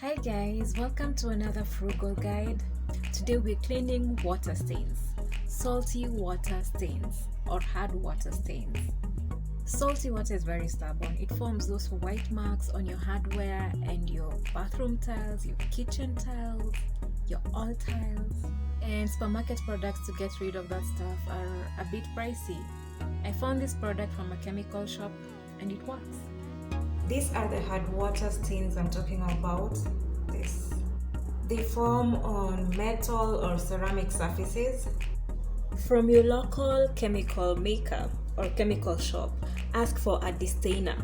Hi guys, welcome to another Frugal guide. Today we're cleaning water stains, salty water stains or hard water stains. Salty water is very stubborn. It forms those white marks on your hardware and your bathroom tiles, your kitchen tiles, your all tiles. And supermarket products to get rid of that stuff are a bit pricey. I found this product from a chemical shop and it works. These are the hard water stains I'm talking about. They form on metal or ceramic surfaces. From your local chemical maker or chemical shop, ask for a destainer.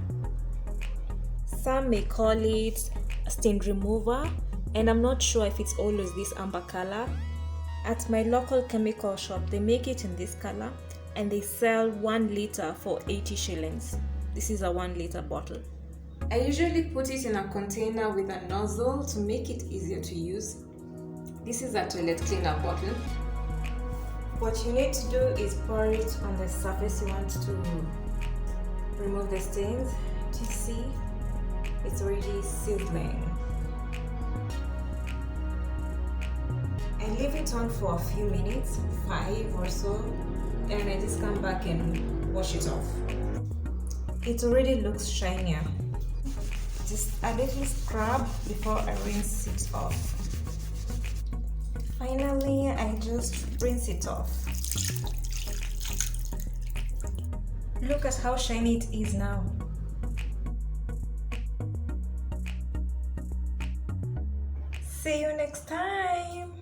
Some may call it a stain remover, and I'm not sure if it's always this amber color. At my local chemical shop, they make it in this color and they sell 1 liter for 80 shillings. This is a 1 liter bottle. I usually put it in a container with a nozzle to make it easier to use. This is a toilet cleaner bottle. What you need to do is pour it on the surface you want to remove the stains. Do you see? It's already sizzling. I leave it on for a few minutes, 5 or so, and I just come back and wash it off. It already looks shinier. Just a little scrub before I rinse it off. Finally, I just rinse it off. Look at how shiny it is now. See you next time.